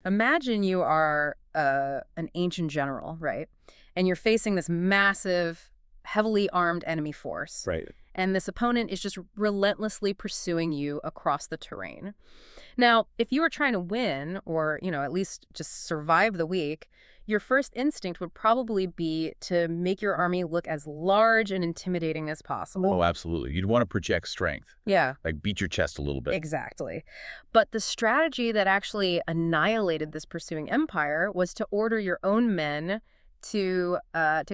Imagine you are an ancient general, right? And you're facing this massive, heavily armed enemy force. Right. And this opponent is just relentlessly pursuing you across the terrain. Now, if you were trying to win, or, at least just survive the week, your first instinct would probably be to make your army look as large and intimidating as Oh, possible. absolutely. You'd want to project strength, Yeah, like beat your chest a little bit. exactly. But the strategy that actually annihilated this pursuing empire was to order your own men to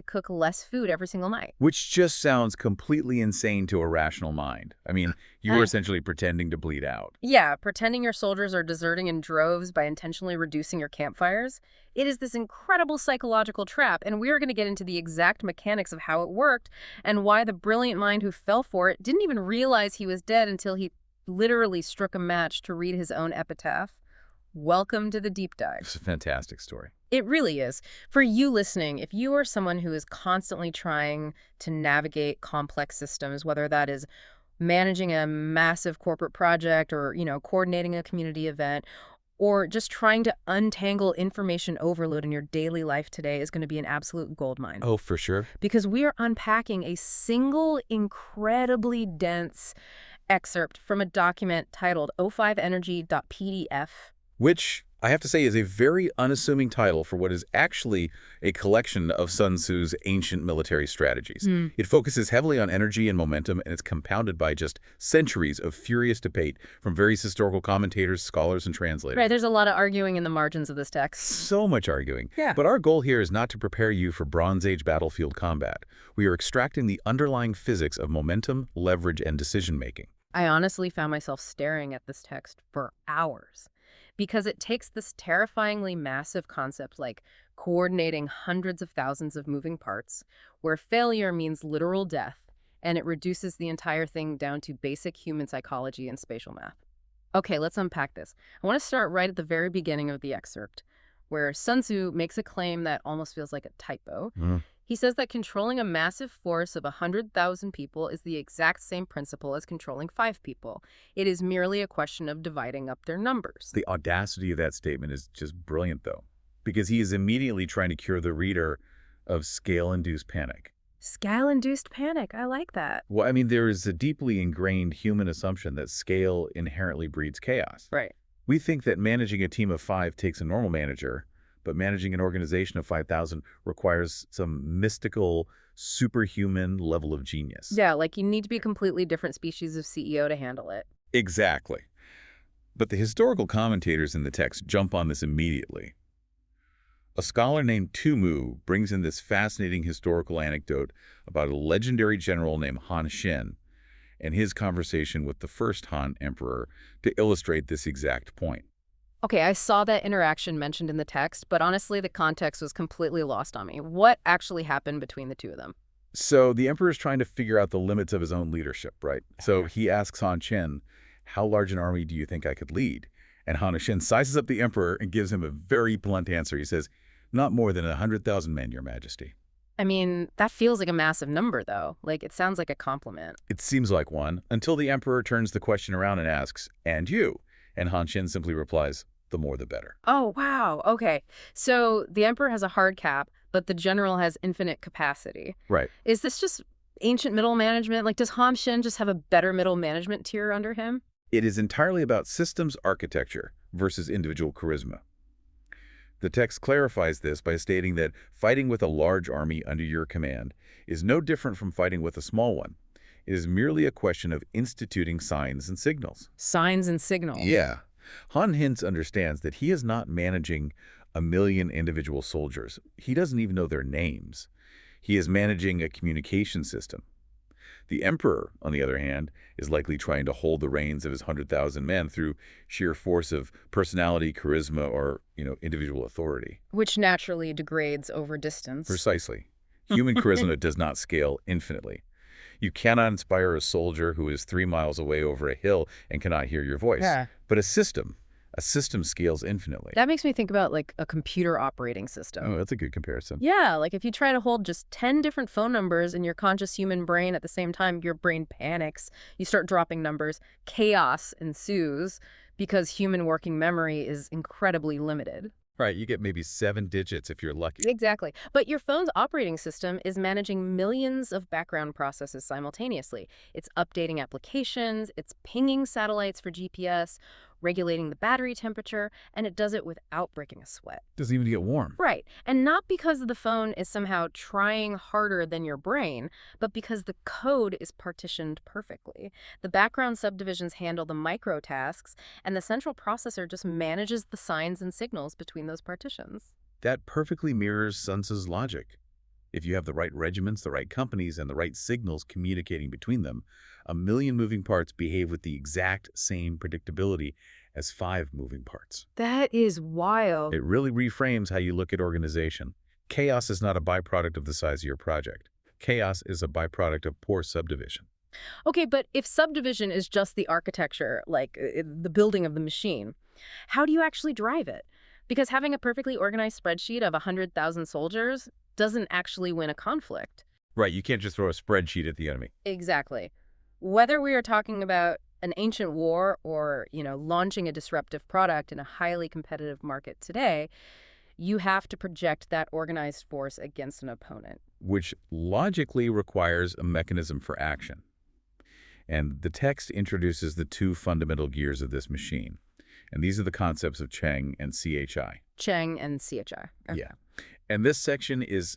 cook less food every single night. Which just sounds completely insane to a rational mind. I mean, you were essentially pretending to bleed out. Yeah, pretending your soldiers are deserting in droves by intentionally reducing your campfires. It is this incredible psychological trap, and we are going to get into the exact mechanics of how it worked and why the brilliant mind who fell for it didn't even realize he was dead until he literally struck a match to read his own epitaph. Welcome to the deep It's dive. a fantastic story. It really is. For you listening, if you are someone who is constantly trying to navigate complex systems, whether that is managing a massive corporate project or, coordinating a community event, or just trying to untangle information overload in your daily life today is going to be an absolute goldmine. Oh, for sure. Because we are unpacking a single incredibly dense excerpt from a document titled o5energy.pdf. Which, I have to say, is a very unassuming title for what is actually a collection of Sun Tzu's ancient military strategies. It focuses heavily on energy and momentum, and it's compounded by just centuries of furious debate from various historical commentators, scholars, and translators. Right, there's a lot of arguing in the margins of this text. So much arguing. Yeah. But our goal here is not to prepare you for Bronze Age battlefield combat. We are extracting the underlying physics of momentum, leverage, and decision-making. I honestly found myself staring at this text for hours because it takes this terrifyingly massive concept like coordinating hundreds of thousands of moving parts, where failure means literal death, and it reduces the entire thing down to basic human psychology and spatial math. Okay, let's unpack this. I want to start right at the very beginning of the excerpt, where Sun Tzu makes a claim that almost feels like a typo. He says that controlling a massive force of 100,000 people is the exact same principle as controlling 5 people. It is merely a question of dividing up their numbers. The audacity of that statement is just brilliant, though, because he is immediately trying to cure the reader of scale-induced panic. Scale-induced panic. I like that. Well, I mean, there is a deeply ingrained human assumption that scale inherently breeds chaos. Right. We think that managing a team of 5 takes a normal manager, but managing an organization of 5,000 requires some mystical, superhuman level of genius. Yeah, like you need to be a completely different species of CEO to handle it. Exactly. But the historical commentators in the text jump on this immediately. A scholar named Tumu brings in this fascinating historical anecdote about a legendary general named Han Xin and his conversation with the first Han emperor to illustrate this exact point. Okay, I saw that interaction mentioned in the text, but honestly, the context was completely lost on me. What actually happened between the two of them? So the emperor's trying to figure out the limits of his own leadership, right? So he asks Han Xin, how large an army do you think I could lead? And Han Xin sizes up the emperor and gives him a very blunt answer. He says, not more than 100,000 men, Your Majesty. I mean, that feels like a massive number, though. Like, it sounds like a compliment. It seems like one, until the emperor turns the question around and asks, and you? And Han Xin simply replies, the more the better. Oh, wow. Okay. So the emperor has a hard cap, but the general has infinite capacity. Right. Is this just ancient middle management? Like, does Han Shen just have a better middle management tier under him? It is entirely about systems architecture versus individual charisma. The text clarifies this by stating that fighting with a large army under your command is no different from fighting with a small one. It is merely a question of instituting signs and signals. Signs and signals. Yeah. Han Hintz understands that he is not managing a million individual soldiers. He doesn't even know their names. He is managing a communication system. The emperor, on the other hand, is likely trying to hold the reins of his 100,000 men through sheer force of personality, charisma, or, individual authority. Which naturally degrades over distance. Precisely. Human charisma does not scale infinitely. You cannot inspire a soldier who is 3 miles away over a hill and cannot hear your voice. Yeah. But a system scales infinitely. That makes me think about, like, a computer operating system. Oh, that's a good comparison. Yeah, like if you try to hold just 10 different phone numbers in your conscious human brain at the same time, your brain panics. You start dropping numbers. Chaos ensues because human working memory is incredibly limited. Right, you get maybe 7 digits if you're lucky. Exactly. But your phone's operating system is managing millions of background processes simultaneously. It's updating applications, it's pinging satellites for GPS, regulating the battery temperature, and it does it without breaking a sweat. Doesn't even get warm. Right. And not because the phone is somehow trying harder than your brain, but because the code is partitioned perfectly. The background subdivisions handle the micro tasks, and the central processor just manages the signs and signals between those partitions. That perfectly mirrors Sun Tzu's logic. If you have the right regiments, the right companies, and the right signals communicating between them, a million moving parts behave with the exact same predictability as 5 moving parts. That is wild. It really reframes how you look at organization. Chaos is not a byproduct of the size of your project. Chaos is a byproduct of poor subdivision. Okay, but if subdivision is just the architecture, like the building of the machine, how do you actually drive it? Because having a perfectly organized spreadsheet of 100,000 soldiers doesn't actually win a conflict. Right, you can't just throw a spreadsheet at the enemy. Exactly. Whether we are talking about an ancient war or, launching a disruptive product in a highly competitive market today, you have to project that organized force against an opponent. Which logically requires a mechanism for action. And the text introduces the 2 fundamental gears of this machine. And these are the concepts of Cheng and CHI. Cheng and CHI. Okay. Yeah. And this section is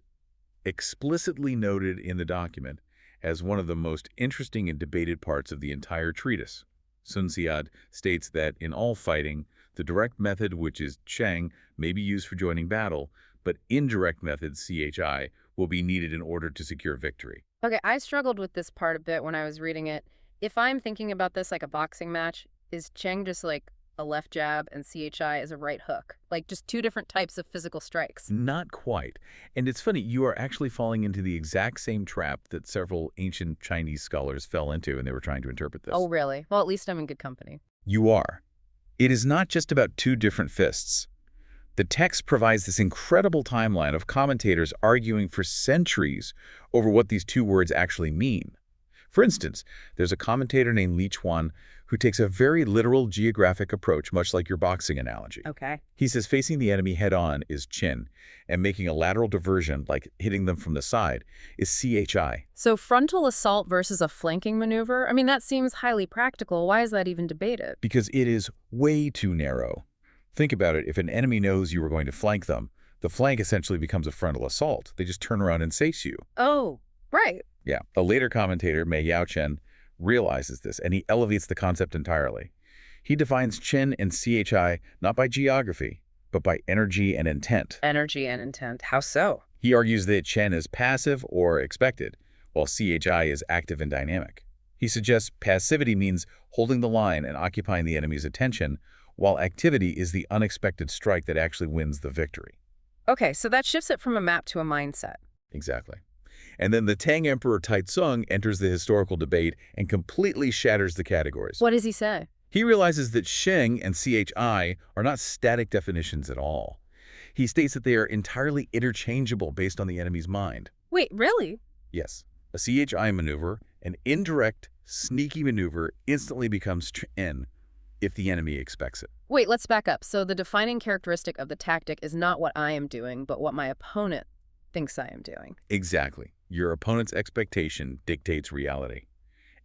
explicitly noted in the document as one of the most interesting and debated parts of the entire treatise. Sun Tzu states that in all fighting, the direct method, which is Cheng, may be used for joining battle, but indirect method, CHI, will be needed in order to secure victory. Okay, I struggled with this part a bit when I was reading it. If I'm thinking about this like a boxing match, is Cheng just like a left jab and CHI is a right hook? Like just 2 different types of physical strikes? Not quite. And it's funny, you are actually falling into the exact same trap that several ancient Chinese scholars fell into when they were trying to interpret this. Oh, really? Well, at least I'm in good company. You are. It is not just about 2 different fists. The text provides this incredible timeline of commentators arguing for centuries over what these 2 words actually mean. For instance, there's a commentator named Li Chuan who takes a very literal geographic approach, much like your boxing analogy. Okay. He says facing the enemy head-on is chin, and making a lateral diversion, like hitting them from the side, is CHI. So frontal assault versus a flanking maneuver? I mean, that seems highly practical. Why is that even debated? Because it is way too narrow. Think about it. If an enemy knows you were going to flank them, the flank essentially becomes a frontal assault. They just turn around and face you. Oh, right. Yeah. A later commentator, Mei Yaochen, realizes this, and he elevates the concept entirely. He defines Chen and CHI not by geography, but by energy and intent. Energy and intent. How so? He argues that Chen is passive or expected, while CHI is active and dynamic. He suggests passivity means holding the line and occupying the enemy's attention, while activity is the unexpected strike that actually wins the victory. Okay, so that shifts it from a map to a mindset. Exactly. And then the Tang Emperor Taizong enters the historical debate and completely shatters the categories. What does he say? He realizes that Sheng and CHI are not static definitions at all. He states that they are entirely interchangeable based on the enemy's mind. Wait, really? Yes. A CHI maneuver, an indirect, sneaky maneuver, instantly becomes Chen if the enemy expects it. Wait, let's back up. So the defining characteristic of the tactic is not what I am doing, but what my opponent thinks I am doing. Exactly. Your opponent's expectation dictates reality.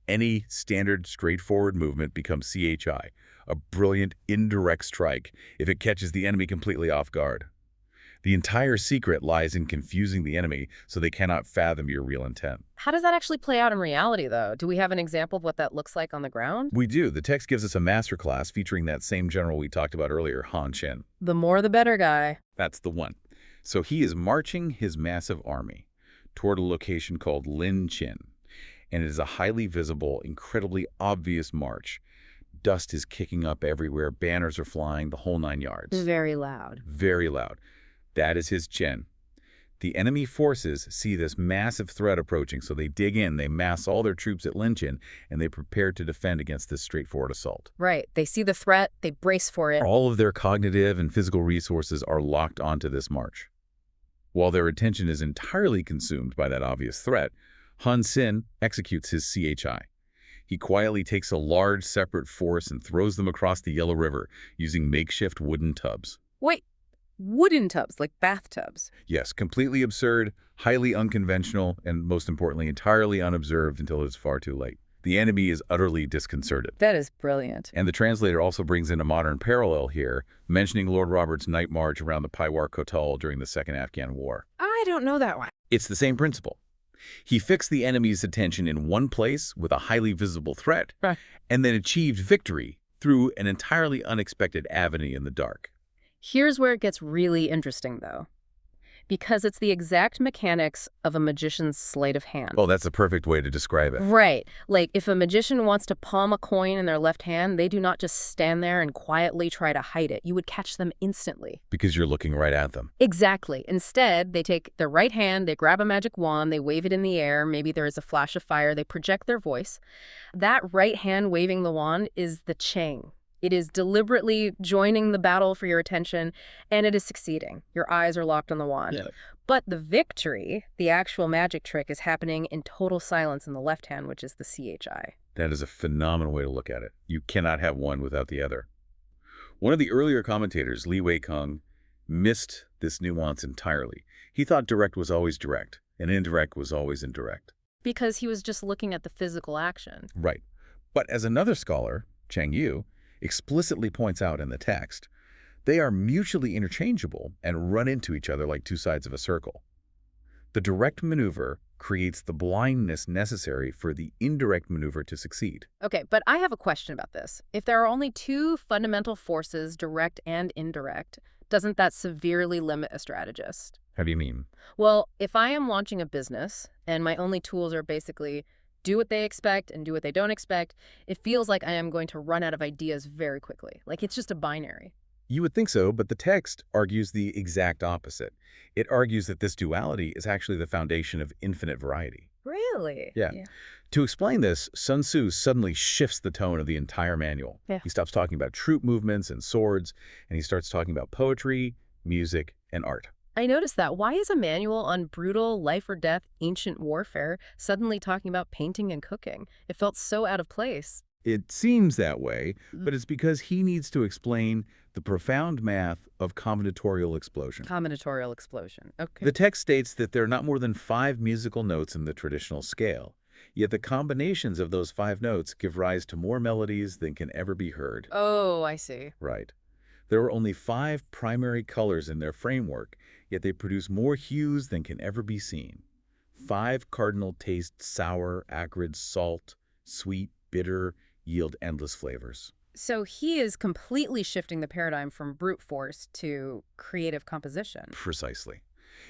Any standard, straightforward movement becomes CHI, a brilliant, indirect strike if it catches the enemy completely off guard. The entire secret lies in confusing the enemy so they cannot fathom your real intent. How does that actually play out in reality, though? Do we have an example of what that looks like on the ground? We do. The text gives us a masterclass featuring that same general we talked about earlier, Han Chen. The more the better guy. That's the one. So he is marching his massive army toward a location called Lin Chin, and it is a highly visible, incredibly obvious march. Dust is kicking up everywhere, banners are flying, the whole 9 yards. Very loud. Very loud. That is his Chen. The enemy forces see this massive threat approaching, so they dig in, they mass all their troops at Lin Chin, and they prepare to defend against this straightforward assault. Right. They see the threat, they brace for it. All of their cognitive and physical resources are locked onto this march. While their attention is entirely consumed by that obvious threat, Han Xin executes his CHI. He quietly takes a large separate force and throws them across the Yellow River using makeshift wooden tubs. Wait, wooden tubs, like bathtubs. Yes, completely absurd, highly unconventional, and most importantly, entirely unobserved until it's far too late. The enemy is utterly disconcerted. That is brilliant. And the translator also brings in a modern parallel here, mentioning Lord Robert's night march around the Paiwar Kotal during the Second Afghan War. I don't know that one. It's the same principle. He fixed the enemy's attention in one place with a highly visible threat, Right. and then achieved victory through an entirely unexpected avenue in the dark. Here's where it gets really interesting, though. Because it's the exact mechanics of a magician's sleight of hand. Oh, that's a perfect way to describe it. Right. Like, if a magician wants to palm a coin in their left hand, they do not just stand there and quietly try to hide it. You would catch them instantly. Because you're looking right at them. Exactly. Instead, they take their right hand, they grab a magic wand, they wave it in the air, maybe there is a flash of fire, they project their voice. That right hand waving the wand is the Cheng. It is deliberately joining the battle for your attention, and it is succeeding. Your eyes are locked on the wand. Yeah. But the victory, the actual magic trick, is happening in total silence in the left hand, which is the CHI. That is a phenomenal way to look at it. You cannot have one without the other. One of the earlier commentators, Li Wei-kung, missed this nuance entirely. He thought direct was always direct, and indirect was always indirect. Because he was just looking at the physical action. Right. But as another scholar, Cheng explicitly points out in the text, they are mutually interchangeable and run into each other like two sides of a circle. The direct maneuver creates the blindness necessary for the indirect maneuver to succeed. Okay, but I have a question about this. If there are only two fundamental forces, direct and indirect, doesn't that severely limit a strategist? How do you mean? Well, if I am launching a business and my only tools are basically do what they expect and do what they don't expect, it feels like I am going to run out of ideas very quickly. Like it's just a binary. You would think so, but the text argues the exact opposite. It argues that this duality is actually the foundation of infinite variety. Really? Yeah. To explain this, Sun Tzu suddenly shifts the tone of the entire manual. Yeah. He stops talking about troop movements and swords, and he starts talking about poetry, music, and art. I noticed that. Why is a manual on brutal, life-or-death, ancient warfare suddenly talking about painting and cooking? It felt so out of place. It seems that way, but it's because he needs to explain the profound math of combinatorial explosion. Combinatorial explosion. Okay. The text states that there are not more than 5 musical notes in the traditional scale, yet the combinations of those 5 notes give rise to more melodies than can ever be heard. Oh, I see. Right. There are only 5 primary colors in their framework, yet they produce more hues than can ever be seen. 5 cardinal tastes: sour, acrid, salt, sweet, bitter, yield endless flavors. So he is completely shifting the paradigm from brute force to creative composition. Precisely.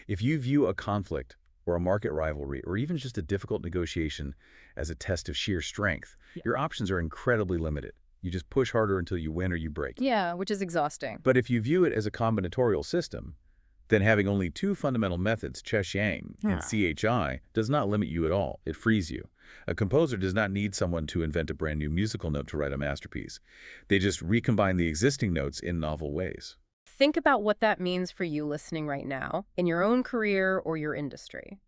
If you view a conflict or a market rivalry or even just a difficult negotiation as a test of sheer strength, your options are incredibly limited. You just push harder until you win or you break. Yeah, which is exhausting. But if you view it as a combinatorial system, then having only 2 fundamental methods, Che-Xiang and CHI, does not limit you at all. It frees you. A composer does not need someone to invent a brand new musical note to write a masterpiece. They just recombine the existing notes in novel ways. Think about what that means for you listening right now, in your own career or your industry.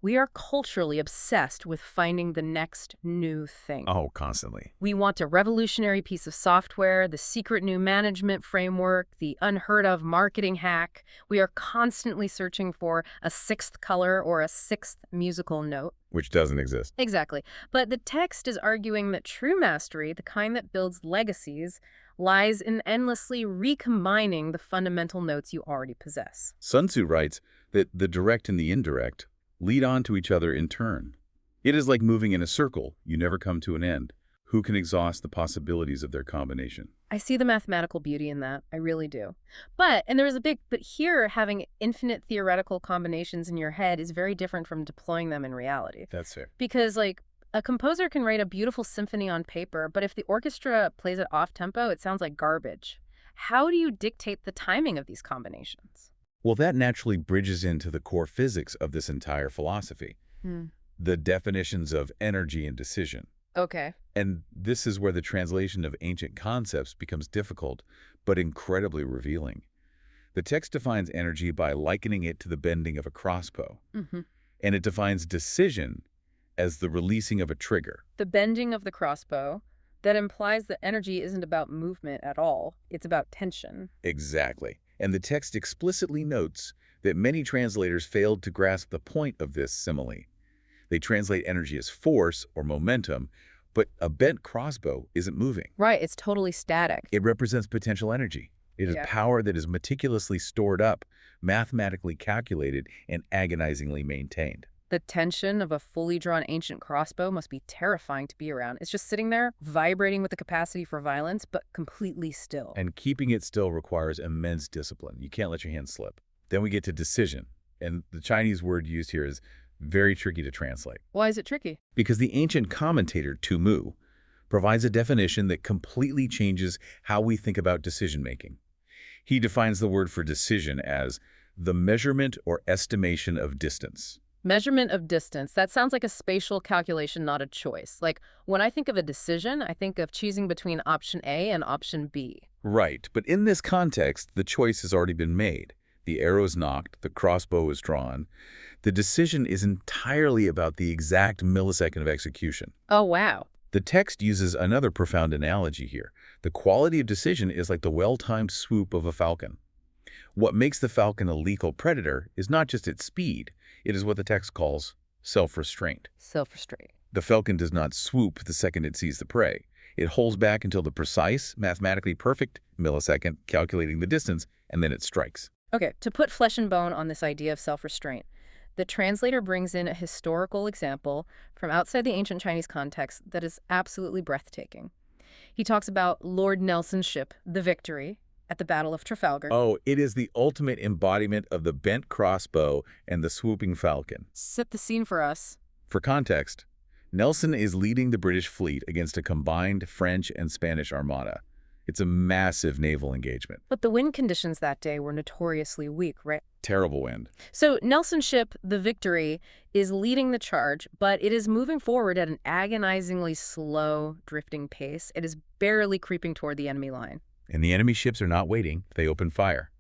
We are culturally obsessed with finding the next new thing. Oh, constantly. We want a revolutionary piece of software, the secret new management framework, the unheard of marketing hack. We are constantly searching for a 6th color or a 6th musical note. Which doesn't exist. Exactly. But the text is arguing that true mastery, the kind that builds legacies, lies in endlessly recombining the fundamental notes you already possess. Sun Tzu writes that the direct and the indirect lead on to each other in turn. It is like moving in a circle. You never come to an end. Who can exhaust the possibilities of their combination? I see the mathematical beauty in that. I really do. But here, having infinite theoretical combinations in your head is very different from deploying them in reality. That's fair. Because, like, a composer can write a beautiful symphony on paper, but if the orchestra plays it off-tempo, it sounds like garbage. How do you dictate the timing of these combinations? Well, that naturally bridges into the core physics of this entire philosophy. The definitions of energy and decision. Okay. And this is where the translation of ancient concepts becomes difficult, but incredibly revealing. The text defines energy by likening it to the bending of a crossbow. And it defines decision as the releasing of a trigger. The bending of the crossbow that implies that energy isn't about movement at all. It's about tension. Exactly. And the text explicitly notes that many translators failed to grasp the point of this simile. They translate energy as force or momentum, but a bent crossbow isn't moving. Right, it's totally static. It represents potential energy. It is Yeah. power that is meticulously stored up, mathematically calculated, and agonizingly maintained. The tension of a fully drawn ancient crossbow must be terrifying to be around. It's just sitting there, vibrating with the capacity for violence, but completely still. And keeping it still requires immense discipline. You can't let your hands slip. Then we get to decision. And the Chinese word used here is very tricky to translate. Why is it tricky? Because the ancient commentator, Tu Mu, provides a definition that completely changes how we think about decision-making. He defines the word for decision as the measurement or estimation of distance. Measurement of distance. That sounds like a spatial calculation, not a choice. Like, when I think of a decision, I think of choosing between option A and option B. Right, but in this context, the choice has already been made. The arrow is nocked, the crossbow is drawn. The decision is entirely about the exact millisecond of execution. Oh, wow. The text uses another profound analogy here. The quality of decision is like the well-timed swoop of a falcon. What makes the falcon a lethal predator is not just its speed, it is what the text calls self-restraint. Self-restraint. The falcon does not swoop the second it sees the prey. It holds back until the precise, mathematically perfect millisecond, calculating the distance, and then it strikes. Okay, to put flesh and bone on this idea of self-restraint, the translator brings in a historical example from outside the ancient Chinese context that is absolutely breathtaking. He talks about Lord Nelson's ship, the Victory, at the Battle of Trafalgar. Oh, it is the ultimate embodiment of the bent crossbow and the swooping falcon. Set the scene for us. For context, Nelson is leading the British fleet against a combined French and Spanish armada. It's a massive naval engagement. But the wind conditions that day were notoriously weak, right? Terrible wind. So Nelson's ship, the Victory, is leading the charge, but it is moving forward at an agonizingly slow, drifting pace. It is barely creeping toward the enemy line. And the enemy ships are not waiting. They open fire.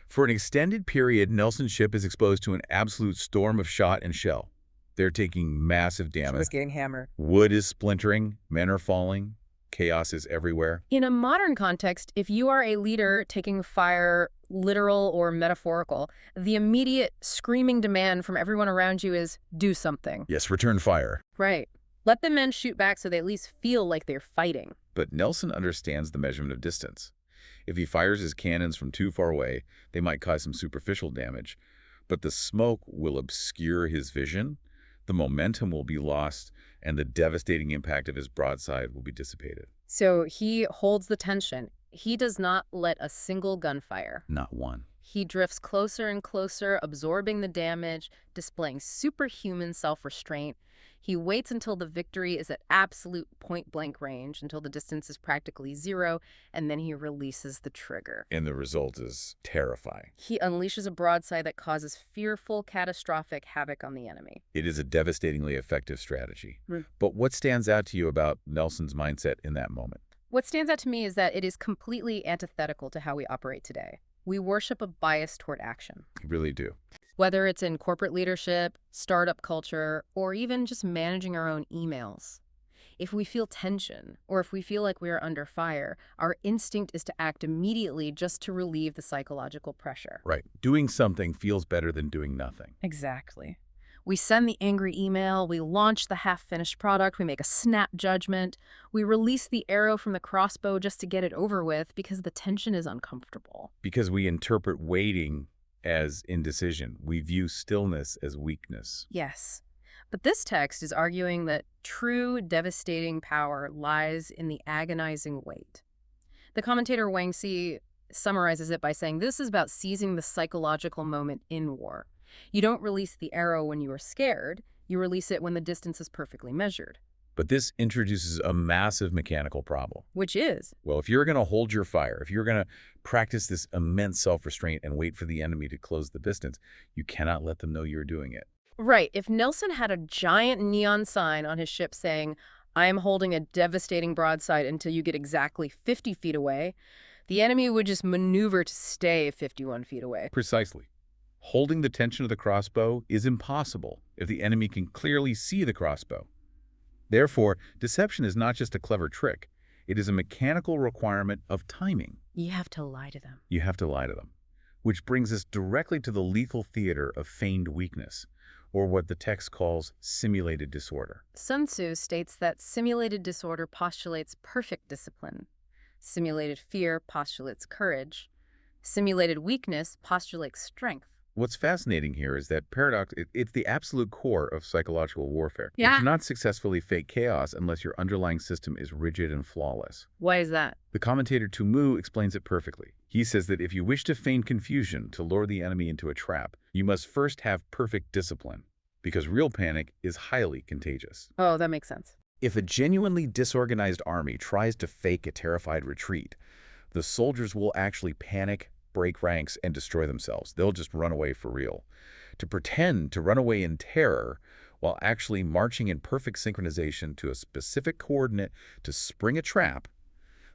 For an extended period, Nelson's ship is exposed to an absolute storm of shot and shell. They're taking massive damage. It's getting hammered. Wood is splintering. Men are falling. Chaos is everywhere. In a modern context, if you are a leader taking fire, literal or metaphorical, the immediate screaming demand from everyone around you is, do something. Yes, return fire. Right. Let the men shoot back so they at least feel like they're fighting. But Nelson understands the measurement of distance. If he fires his cannons from too far away, they might cause some superficial damage, but the smoke will obscure his vision, the momentum will be lost, and the devastating impact of his broadside will be dissipated. So he holds the tension. He does not let a single gun fire. Not one. He drifts closer and closer, absorbing the damage, displaying superhuman self-restraint. He waits until the Victory is at absolute point-blank range, until the distance is practically zero, and then he releases the trigger. And the result is terrifying. He unleashes a broadside that causes fearful, catastrophic havoc on the enemy. It is a devastatingly effective strategy. Mm. But what stands out to you about Nelson's mindset in that moment? What stands out to me is that it is completely antithetical to how we operate today. We worship a bias toward action. You really do. Whether it's in corporate leadership, startup culture, or even just managing our own emails. If we feel tension, or if we feel like we are under fire, our instinct is to act immediately just to relieve the psychological pressure. Right. Doing something feels better than doing nothing. Exactly. We send the angry email, we launch the half-finished product, we make a snap judgment, we release the arrow from the crossbow just to get it over with because the tension is uncomfortable. Because we interpret waiting as indecision. We view stillness as weakness. Yes. But this text is arguing that true devastating power lies in the agonizing wait. The commentator Wang Xi summarizes it by saying this is about seizing the psychological moment in war. You don't release the arrow when you are scared. You release it when the distance is perfectly measured. But this introduces a massive mechanical problem. Which is? Well, if you're going to hold your fire, if you're going to practice this immense self-restraint and wait for the enemy to close the distance, you cannot let them know you're doing it. Right. If Nelson had a giant neon sign on his ship saying, I am holding a devastating broadside until you get exactly 50 feet away, the enemy would just maneuver to stay 51 feet away. Precisely. Holding the tension of the crossbow is impossible if the enemy can clearly see the crossbow. Therefore, deception is not just a clever trick. It is a mechanical requirement of timing. You have to lie to them. You have to lie to them. Which brings us directly to the lethal theater of feigned weakness, or what the text calls simulated disorder. Sun Tzu states that simulated disorder postulates perfect discipline. Simulated fear postulates courage. Simulated weakness postulates strength. What's fascinating here is that paradox, it's the absolute core of psychological warfare. You Yeah. cannot successfully fake chaos unless your underlying system is rigid and flawless. Why is that? The commentator Tumu explains it perfectly. He says that if you wish to feign confusion to lure the enemy into a trap, you must first have perfect discipline, because real panic is highly contagious. Oh, that makes sense. If a genuinely disorganized army tries to fake a terrified retreat, the soldiers will actually panic, break ranks, and destroy themselves. They'll just run away for real. To pretend to run away in terror while actually marching in perfect synchronization to a specific coordinate to spring a trap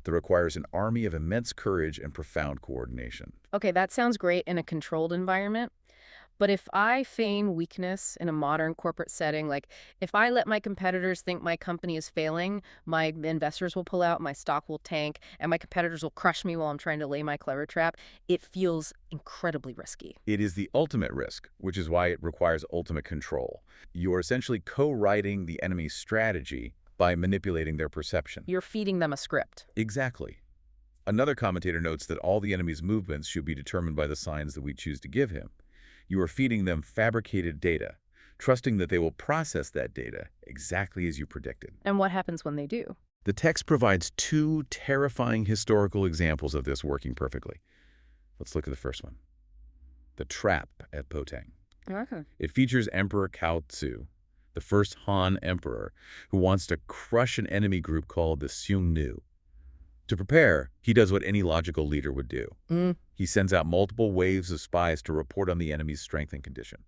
that requires an army of immense courage and profound coordination. Okay, that sounds great in a controlled environment. But if I feign weakness in a modern corporate setting, like if I let my competitors think my company is failing, my investors will pull out, my stock will tank, and my competitors will crush me while I'm trying to lay my clever trap, it feels incredibly risky. It is the ultimate risk, which is why it requires ultimate control. You are essentially co-writing the enemy's strategy by manipulating their perception. You're feeding them a script. Exactly. Another commentator notes that all the enemy's movements should be determined by the signs that we choose to give him. You are feeding them fabricated data, trusting that they will process that data exactly as you predicted. And what happens when they do? The text provides two terrifying historical examples of this working perfectly. Let's look at the first one. The trap at Poteng. Okay. It features Emperor Cao Tzu, the first Han emperor, who wants to crush an enemy group called the Xiongnu. To prepare, he does what any logical leader would do. He sends out multiple waves of spies to report on the enemy's strength and condition.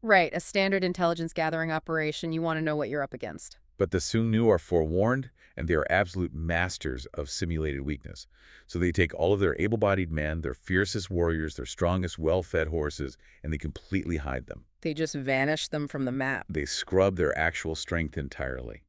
Right, a standard intelligence gathering operation. You want to know what you're up against. But the Xiongnu are forewarned, and they are absolute masters of simulated weakness. So they take all of their able-bodied men, their fiercest warriors, their strongest, well-fed horses, and they completely hide them. They just vanish them from the map. They scrub their actual strength entirely.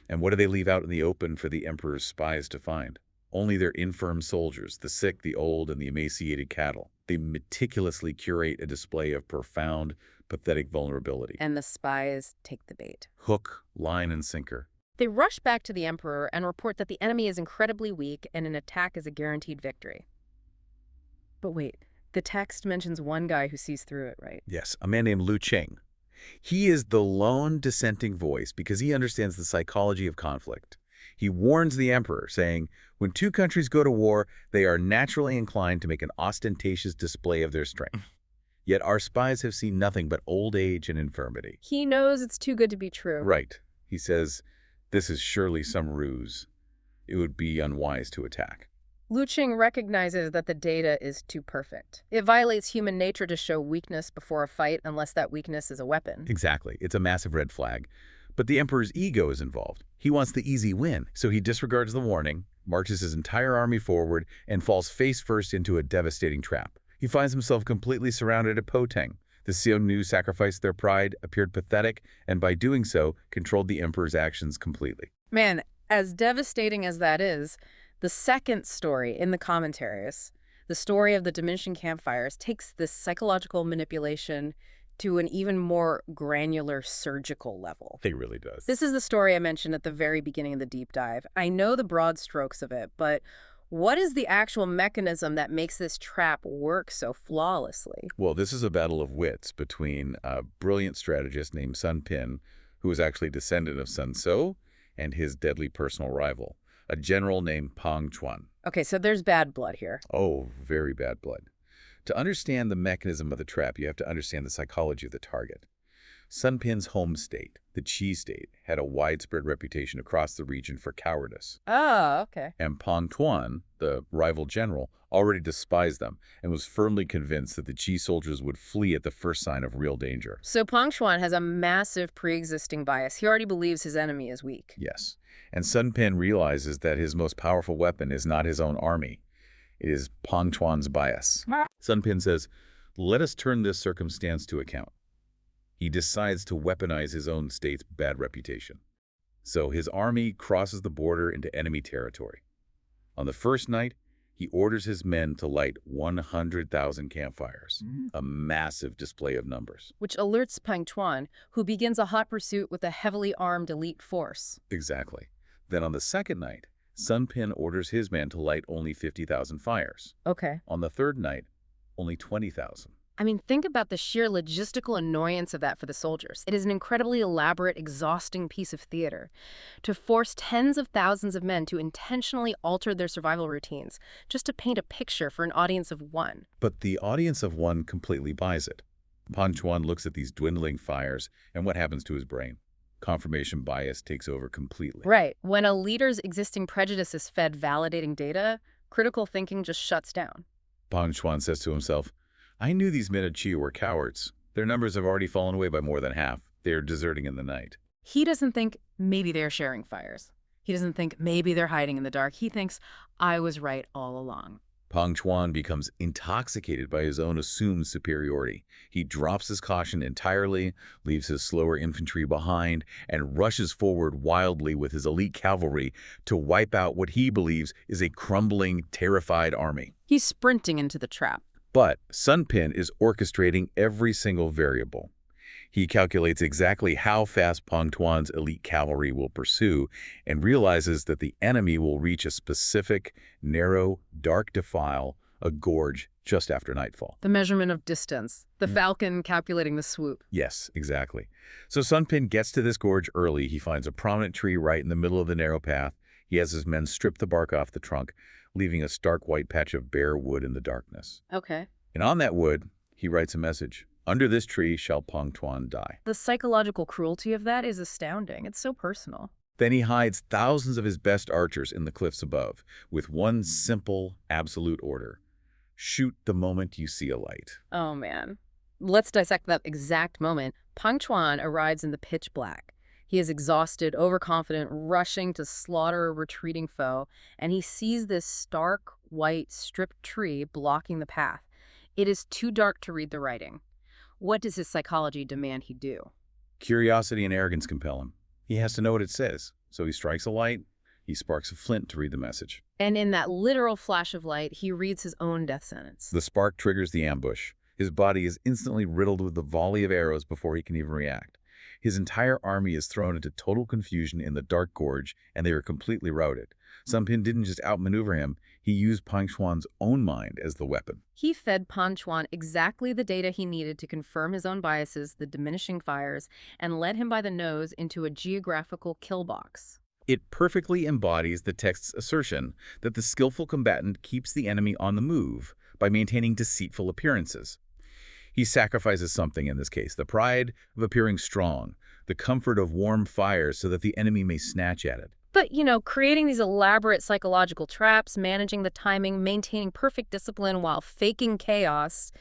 And what do they leave out in the open for the emperor's spies to find? Only their infirm soldiers, the sick, the old, and the emaciated cattle. They meticulously curate a display of profound, pathetic vulnerability. And the spies take the bait. Hook, line, and sinker. They rush back to the emperor and report that the enemy is incredibly weak and an attack is a guaranteed victory. But wait, the text mentions one guy who sees through it, right? Yes, a man named Cheng. He is the lone dissenting voice because he understands the psychology of conflict. He warns the emperor, saying, when two countries go to war, they are naturally inclined to make an ostentatious display of their strength. Yet our spies have seen nothing but old age and infirmity. He knows it's too good to be true. Right. He says, this is surely some ruse. It would be unwise to attack. Cheng recognizes that the data is too perfect. It violates human nature to show weakness before a fight unless that weakness is a weapon. Exactly. It's a massive red flag. But the emperor's ego is involved. He wants the easy win, so he disregards the warning, marches his entire army forward, and falls face first into a devastating trap. He finds himself completely surrounded at Poteng. The Xiongnu sacrificed their pride, appeared pathetic, and by doing so, controlled the emperor's actions completely. Man, as devastating as that is, the second story in the commentaries, the story of the diminishing campfires, takes this psychological manipulation to an even more granular surgical level. It really does. This is the story I mentioned at the very beginning of the deep dive. I know the broad strokes of it, but what is the actual mechanism that makes this trap work so flawlessly? Well, this is a battle of wits between a brilliant strategist named Sun Pin, who is actually a descendant of Sun Tzu, and his deadly personal rival, a general named Pang Chuan. Okay, so there's bad blood here. Oh, very bad blood. To understand the mechanism of the trap, you have to understand the psychology of the target. Sun Pin's home state, the Qi state, had a widespread reputation across the region for cowardice. Oh, okay. And Pang Tuan, the rival general, already despised them and was firmly convinced that the Qi soldiers would flee at the first sign of real danger. So Pang Chuan has a massive pre-existing bias. He already believes his enemy is weak. Yes. And Sun Pin realizes that his most powerful weapon is not his own army. It is Pang Tuan's bias. Sun Pin says, Let us turn this circumstance to account. He decides to weaponize his own state's bad reputation. So his army crosses the border into enemy territory. On the first night, he orders his men to light 100,000 campfires, a massive display of numbers. Which alerts Pang Chuan, who begins a hot pursuit with a heavily armed elite force. Exactly. Then on the second night, Sun Pin orders his men to light only 50,000 fires. Okay. On the third night, only 20,000. I mean, think about the sheer logistical annoyance of that for the soldiers. It is an incredibly elaborate, exhausting piece of theater. To force tens of thousands of men to intentionally alter their survival routines, just to paint a picture for an audience of one. But the audience of one completely buys it. Pan Chuan looks at these dwindling fires, and what happens to his brain? Confirmation bias takes over completely. Right. When a leader's existing prejudice is fed validating data, critical thinking just shuts down. Pan Chuan says to himself, I knew these men at Chi were cowards. Their numbers have already fallen away by more than half. They are deserting in the night. He doesn't think maybe they're sharing fires. He doesn't think maybe they're hiding in the dark. He thinks, I was right all along. Pang Chuan becomes intoxicated by his own assumed superiority. He drops his caution entirely, leaves his slower infantry behind, and rushes forward wildly with his elite cavalry to wipe out what he believes is a crumbling, terrified army. He's sprinting into the trap. But Sun Pin is orchestrating every single variable. He calculates exactly how fast Pang Chuan's elite cavalry will pursue and realizes that the enemy will reach a specific, narrow, dark defile, a gorge, just after nightfall. The measurement of distance. The falcon calculating the swoop. Yes, exactly. So Sun Pin gets to this gorge early. He finds a prominent tree right in the middle of the narrow path. He has his men strip the bark off the trunk, leaving a stark white patch of bare wood in the darkness. Okay. And on that wood, he writes a message. Under this tree shall Pang Chuan die. The psychological cruelty of that is astounding. It's so personal. Then he hides thousands of his best archers in the cliffs above, with one simple, absolute order. Shoot the moment you see a light. Oh, man. Let's dissect that exact moment. Pang Chuan arrives in the pitch black. He is exhausted, overconfident, rushing to slaughter a retreating foe, and he sees this stark, white, stripped tree blocking the path. It is too dark to read the writing. What does his psychology demand he do? Curiosity and arrogance compel him. He has to know what it says, so he strikes a light. He sparks a flint to read the message. And in that literal flash of light, he reads his own death sentence. The spark triggers the ambush. His body is instantly riddled with a volley of arrows before he can even react. His entire army is thrown into total confusion in the dark gorge, and they are completely routed. Sun Pin didn't just outmaneuver him, he used Pang Chuan's own mind as the weapon. He fed Pang Chuan exactly the data he needed to confirm his own biases, the diminishing fires, and led him by the nose into a geographical kill box. It perfectly embodies the text's assertion that the skillful combatant keeps the enemy on the move by maintaining deceitful appearances. He sacrifices something in this case, the pride of appearing strong, the comfort of warm fires so that the enemy may snatch at it. But, creating these elaborate psychological traps, managing the timing, maintaining perfect discipline while faking chaos,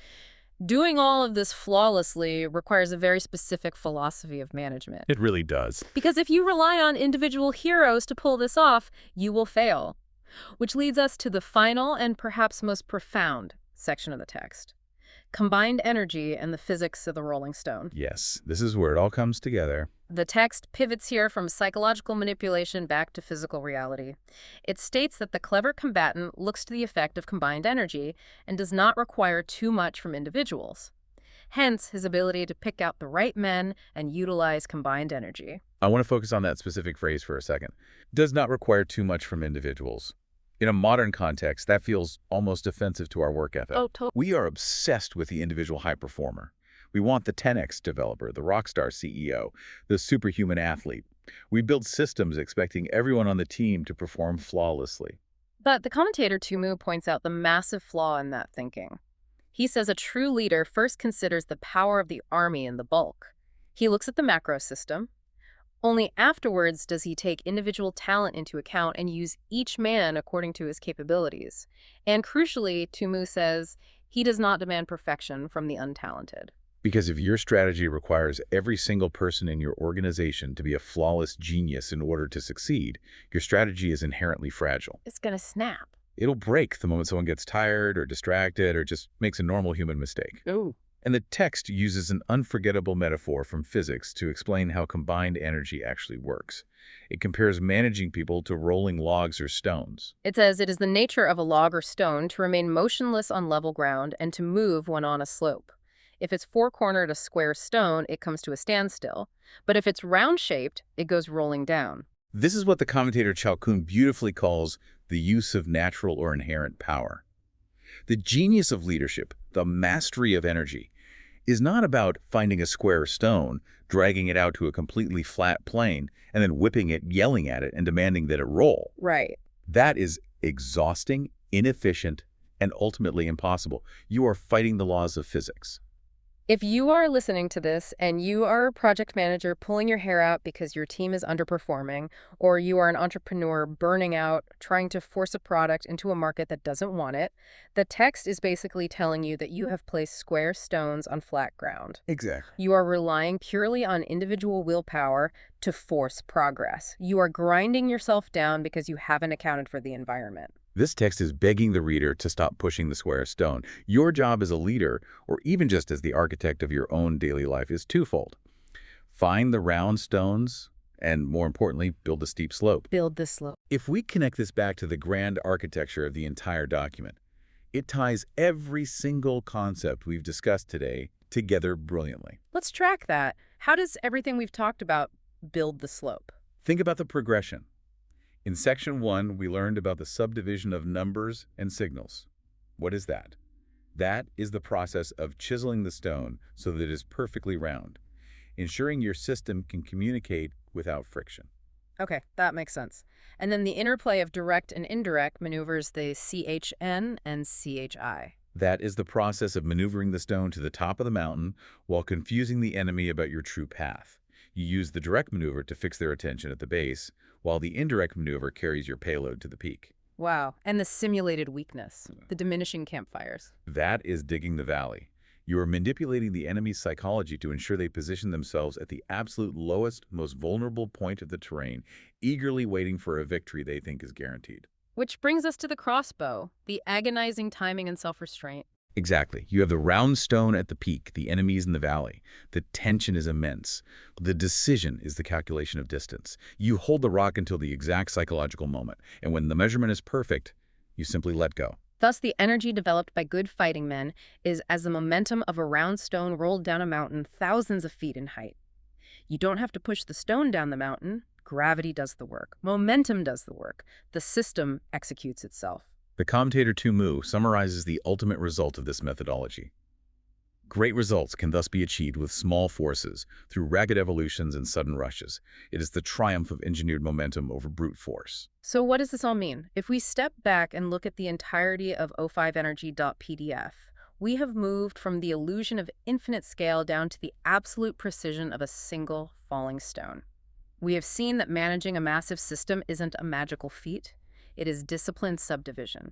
doing all of this flawlessly requires a very specific philosophy of management. It really does. Because if you rely on individual heroes to pull this off, you will fail. Which leads us to the final and perhaps most profound section of the text. Combined energy and the physics of the rolling stone. Yes, this is where it all comes together. The text pivots here from psychological manipulation back to physical reality. It states that the clever combatant looks to the effect of combined energy and does not require too much from individuals. Hence, his ability to pick out the right men and utilize combined energy. I want to focus on that specific phrase for a second. Does not require too much from individuals. In a modern context, that feels almost offensive to our work ethic. Oh, totally. We are obsessed with the individual high performer. We want the 10x developer, the rockstar CEO, the superhuman athlete. We build systems expecting everyone on the team to perform flawlessly. But the commentator Tumu points out the massive flaw in that thinking. He says a true leader first considers the power of the army in the bulk. He looks at the macro system. Only afterwards does he take individual talent into account and use each man according to his capabilities. And crucially, Tumu says, he does not demand perfection from the untalented. Because if your strategy requires every single person in your organization to be a flawless genius in order to succeed, your strategy is inherently fragile. It's going to snap. It'll break the moment someone gets tired or distracted or just makes a normal human mistake. Oh. And the text uses an unforgettable metaphor from physics to explain how combined energy actually works. It compares managing people to rolling logs or stones. It says it is the nature of a log or stone to remain motionless on level ground and to move when on a slope. If it's four-cornered a square stone, it comes to a standstill. But if it's round-shaped, it goes rolling down. This is what the commentator Chalcun beautifully calls the use of natural or inherent power. The genius of leadership, the mastery of energy, is not about finding a square stone, dragging it out to a completely flat plane, and then whipping it, yelling at it, and demanding that it roll. Right. That is exhausting, inefficient, and ultimately impossible. You are fighting the laws of physics. If you are listening to this and you are a project manager pulling your hair out because your team is underperforming, or you are an entrepreneur burning out trying to force a product into a market that doesn't want it, the text is basically telling you that you have placed square stones on flat ground. Exactly. You are relying purely on individual willpower to force progress. You are grinding yourself down because you haven't accounted for the environment. This text is begging the reader to stop pushing the square stone. Your job as a leader, or even just as the architect of your own daily life, is twofold. Find the round stones, and more importantly, build a steep slope. Build the slope. If we connect this back to the grand architecture of the entire document, it ties every single concept we've discussed today together brilliantly. Let's track that. How does everything we've talked about build the slope? Think about the progression. In Section 1, we learned about the subdivision of numbers and signals. What is that? That is the process of chiseling the stone so that it is perfectly round, ensuring your system can communicate without friction. Okay, that makes sense. And then the interplay of direct and indirect maneuvers the CHN and CHI. That is the process of maneuvering the stone to the top of the mountain while confusing the enemy about your true path. You use the direct maneuver to fix their attention at the base, while the indirect maneuver carries your payload to the peak. Wow. And the simulated weakness, the diminishing campfires. That is digging the valley. You are manipulating the enemy's psychology to ensure they position themselves at the absolute lowest, most vulnerable point of the terrain, eagerly waiting for a victory they think is guaranteed. Which brings us to the crossbow, the agonizing timing and self-restraint. Exactly. You have the round stone at the peak, the enemies in the valley. The tension is immense. The decision is the calculation of distance. You hold the rock until the exact psychological moment, and when the measurement is perfect, you simply let go. Thus, the energy developed by good fighting men is as the momentum of a round stone rolled down a mountain thousands of feet in height. You don't have to push the stone down the mountain. Gravity does the work. Momentum does the work. The system executes itself. The commentator Tu Mu summarizes the ultimate result of this methodology. Great results can thus be achieved with small forces, through rapid evolutions and sudden rushes. It is the triumph of engineered momentum over brute force. So what does this all mean? If we step back and look at the entirety of o5energy.pdf, we have moved from the illusion of infinite scale down to the absolute precision of a single falling stone. We have seen that managing a massive system isn't a magical feat. It is disciplined subdivision.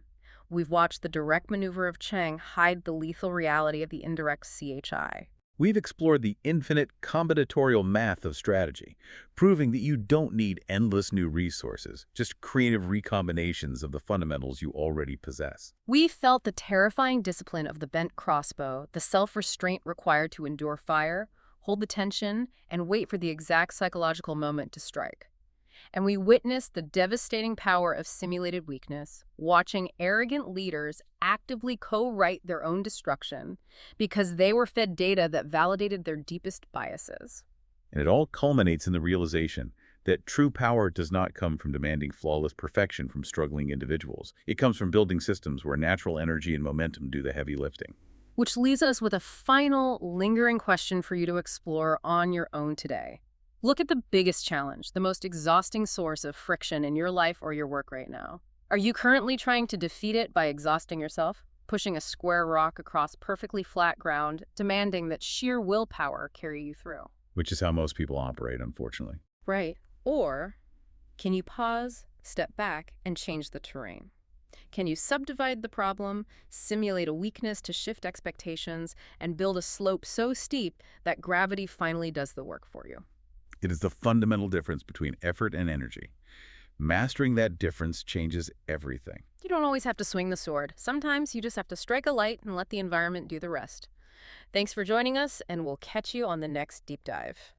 We've watched the direct maneuver of Cheng hide the lethal reality of the indirect CHI. We've explored the infinite combinatorial math of strategy, proving that you don't need endless new resources, just creative recombinations of the fundamentals you already possess. We felt the terrifying discipline of the bent crossbow, the self-restraint required to endure fire, hold the tension, and wait for the exact psychological moment to strike. And we witnessed the devastating power of simulated weakness, watching arrogant leaders actively co-write their own destruction because they were fed data that validated their deepest biases. And it all culminates in the realization that true power does not come from demanding flawless perfection from struggling individuals. It comes from building systems where natural energy and momentum do the heavy lifting. Which leaves us with a final, lingering question for you to explore on your own today. Look at the biggest challenge, the most exhausting source of friction in your life or your work right now. Are you currently trying to defeat it by exhausting yourself, pushing a square rock across perfectly flat ground, demanding that sheer willpower carry you through? Which is how most people operate, unfortunately. Right. Or can you pause, step back, and change the terrain? Can you subdivide the problem, simulate a weakness to shift expectations, and build a slope so steep that gravity finally does the work for you? It is the fundamental difference between effort and energy. Mastering that difference changes everything. You don't always have to swing the sword. Sometimes you just have to strike a light and let the environment do the rest. Thanks for joining us, and we'll catch you on the next deep dive.